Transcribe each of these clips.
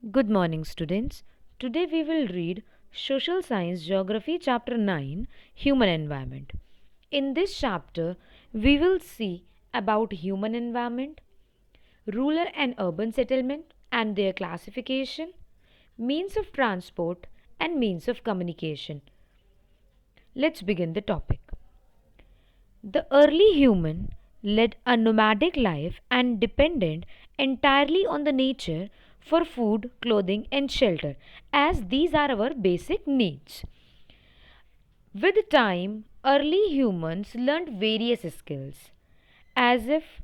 Good morning, students. Today we will read Social Science Geography Chapter 9 Human Environment. In this chapter, we will see about human environment, rural and urban settlement and their classification, means of transport, and means of communication. Let's begin the topic. The early human led a nomadic life and depended entirely on the nature for food, clothing, and shelter, as these are our basic needs. With time, early humans learned various skills, as if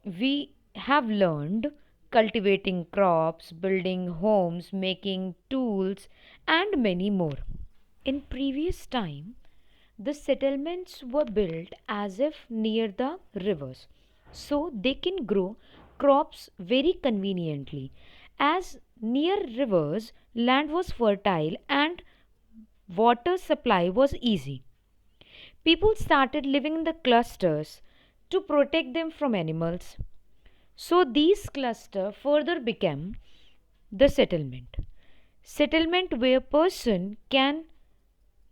we have learned cultivating crops, building homes, making tools, and many more. In previous time, the settlements were built as if near the rivers, so they can grow crops very conveniently. As near rivers, land was fertile and water supply was easy. People started living in the clusters to protect them from animals. So these clusters further became the settlement. Settlement where person can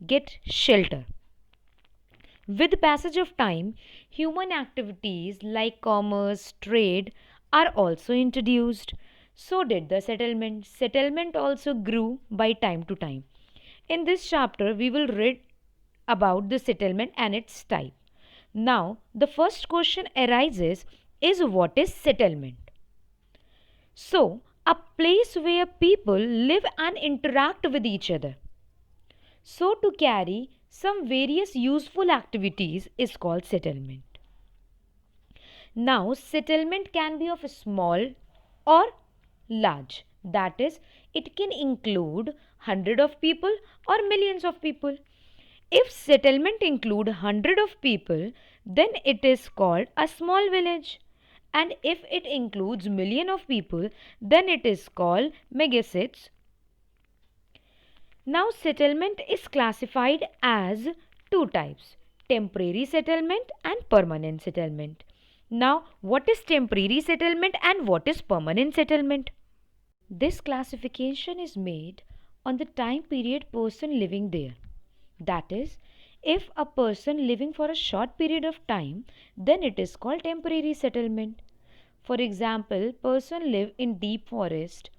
get shelter. With passage of time, human activities like commerce, trade are also introduced. So did the settlement. Settlement also grew by time to time. In this chapter, we will read about the settlement and its type. Now, the first question arises is what is settlement? So, a place where people live and interact with each other. So, to carry some various useful activities is called settlement. Now, settlement can be of small or large. That is, it can include hundred of people or millions of people. If settlement include hundred of people, then it is called a small village. And if it includes million of people, then it is called megacities. Now, settlement is classified as two types, temporary settlement and permanent settlement. Now, what is temporary settlement and what is permanent settlement? This classification is made on the time period person living there. That is, if a person living for a short period of time, then it is called temporary settlement. For example, person live in deep forest,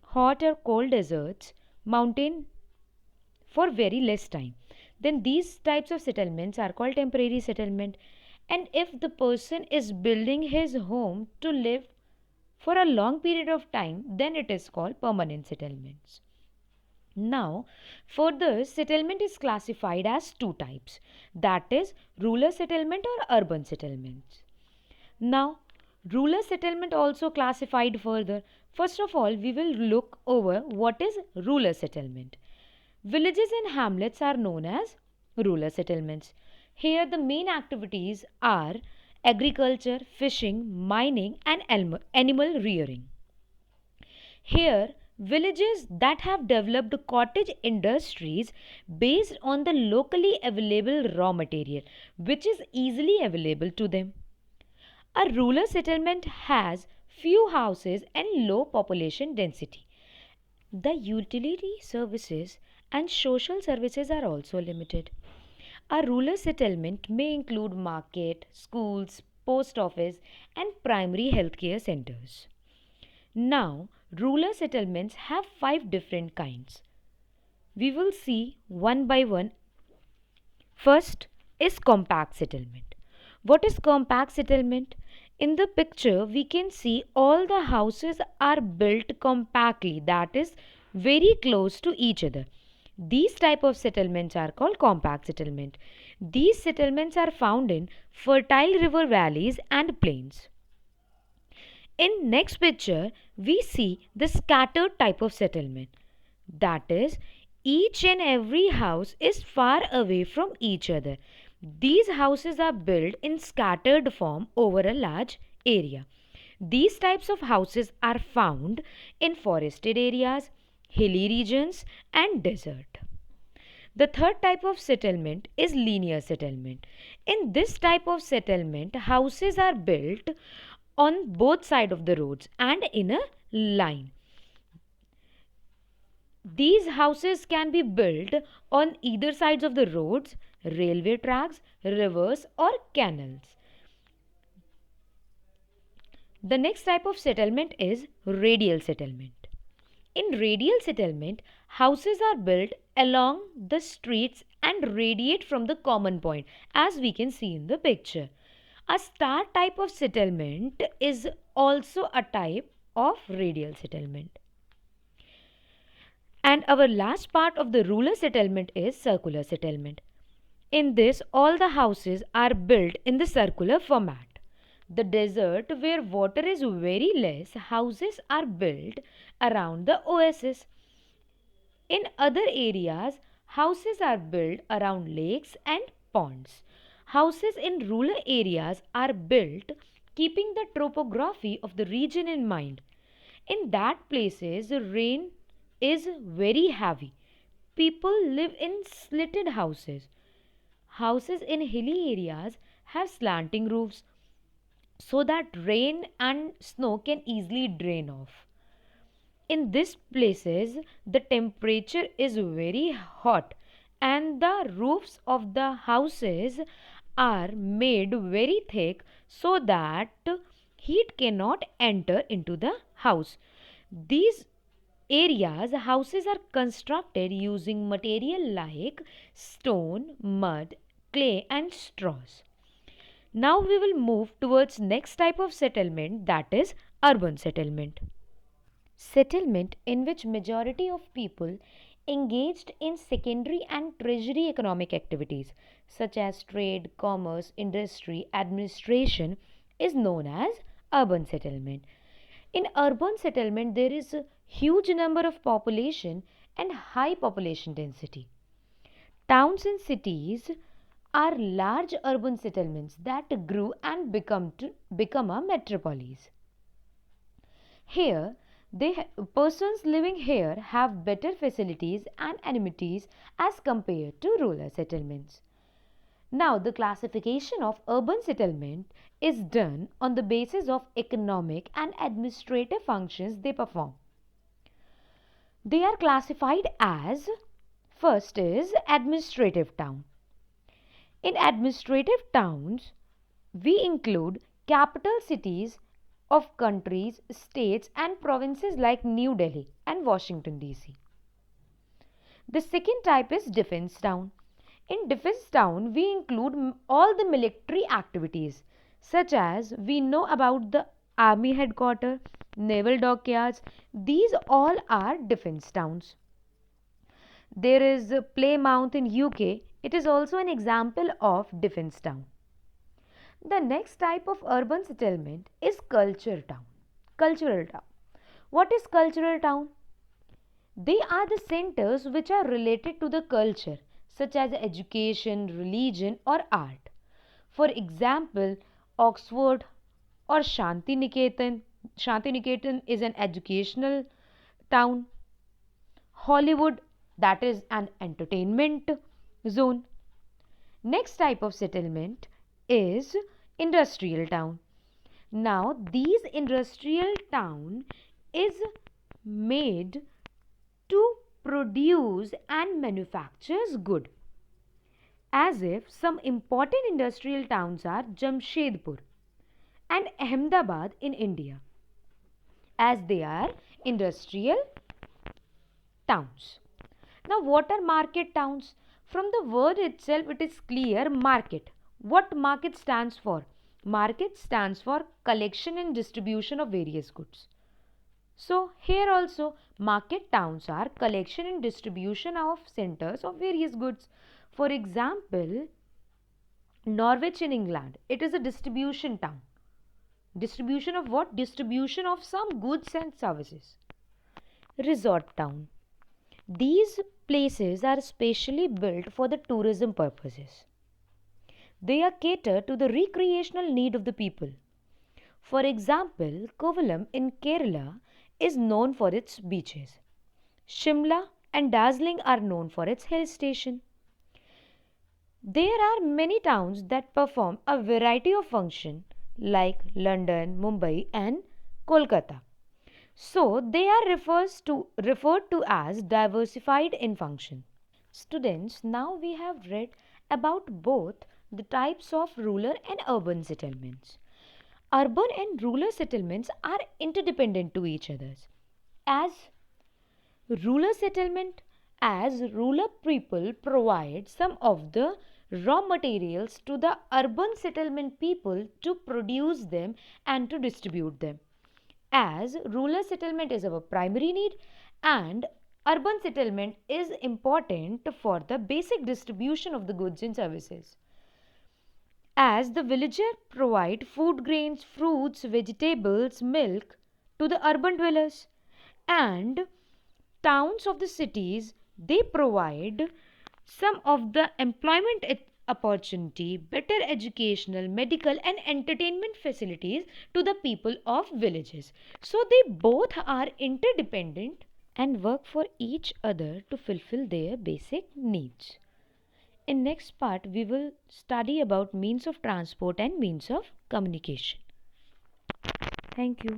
hot or cold deserts, mountain for very less time. Then these types of settlements are called temporary settlement. And if the person is building his home to live for a long period of time, then it is called permanent settlements. Now, further, settlement is classified as two types, that is, rural settlement or urban settlements. Now, rural settlement also classified further. First of all, we will look over what is rural settlement. Villages and hamlets are known as rural settlements. Here, the main activities are agriculture, fishing, mining, and animal rearing. Here, villages that have developed cottage industries based on the locally available raw material, which is easily available to them. A rural settlement has few houses and low population density. The utility services and social services are also limited. A rural settlement may include market, schools, post office, and primary healthcare centers. Now, rural settlements have five different kinds. We will see one by one. First is compact settlement. What is compact settlement? In the picture, we can see all the houses are built compactly, that is, very close to each other. These type of settlements are called compact settlement. These settlements are found in fertile river valleys and plains. In next picture, we see the scattered type of settlement. That is, each and every house is far away from each other. These houses are built in scattered form over a large area. These types of houses are found in forested areas, hilly regions, and desert. The third type of settlement is linear settlement. In this type of settlement, houses are built on both sides of the roads and in a line. These houses can be built on either sides of the roads, railway tracks, rivers, or canals. The next type of settlement is radial settlement. In radial settlement, houses are built along the streets and radiate from the common point, as we can see in the picture. A star type of settlement is also a type of radial settlement. And our last part of the rural settlement is circular settlement. In this, all the houses are built in the circular format. The desert, where water is very less, houses are built around the oasis. In other areas, houses are built around lakes and ponds. Houses in rural areas are built keeping the topography of the region in mind. In that places, rain is very heavy. People live in slitted houses. Houses in hilly areas have slanting roofs so that rain and snow can easily drain off. In these places, the temperature is very hot and the roofs of the houses are made very thick so that heat cannot enter into the house. These houses are constructed using material like stone, mud, clay, and straws. Now we will move towards next type of settlement, that is urban settlement. Settlement in which majority of people engaged in secondary and tertiary economic activities such as trade, commerce, industry, administration is known as urban settlement. In urban settlement there is a huge number of population and high population density. Towns and cities are large urban settlements that grew and become a metropolis. Here, persons living here have better facilities and amenities as compared to rural settlements. Now, the classification of urban settlement is done on the basis of economic and administrative functions they perform. They are classified as first is administrative town. In administrative towns, we include capital cities of countries, states, and provinces like New Delhi and Washington DC. The second type is defense town. In defense town, we include all the military activities, such as we know about the army headquarters, naval dockyards. These all are defense towns. There is Plymouth in UK. It is also an example of defense town. The next type of urban settlement is culture town. Cultural town. What is cultural town? They are the centers which are related to the culture, such as education, religion, or art. For example, Oxford or Shanti Niketan. Shanti Niketan is an educational town. Hollywood, that is an entertainment zone. Next type of settlement is industrial town. Now these industrial town is made to produce and manufactures good. As if some important industrial towns are Jamshedpur and Ahmedabad in India, as they are industrial towns. Now, what are market towns? From the word itself, it is clear market. What market stands for? Market stands for collection and distribution of various goods. So, here also, market towns are collection and distribution of centers of various goods. For example, Norwich in England, it is a distribution town. Distribution of what? Distribution of some goods and services. Resort town. These places are specially built for the tourism purposes. They are catered to the recreational need of the people. For example, Kovalam in Kerala is known for its beaches. Shimla and Darjeeling are known for its hill station. There are many towns that perform a variety of functions like London, Mumbai and Kolkata. So they are referred to as diversified in function. Students, now we have read about both the types of rural and urban settlements. Urban and rural settlements are interdependent to each other. As rural settlement, as rural people provide some of the raw materials to the urban settlement people to produce them and to distribute them. As rural settlement is our primary need and urban settlement is important for the basic distribution of the goods and services. As the villager provide food grains, fruits, vegetables, milk to the urban dwellers, and towns of the cities they provide some of the employment opportunity, better educational, medical and entertainment facilities to the people of villages. So they both are interdependent and work for each other to fulfill their basic needs. In next part we will study about means of transport and means of communication. Thank you.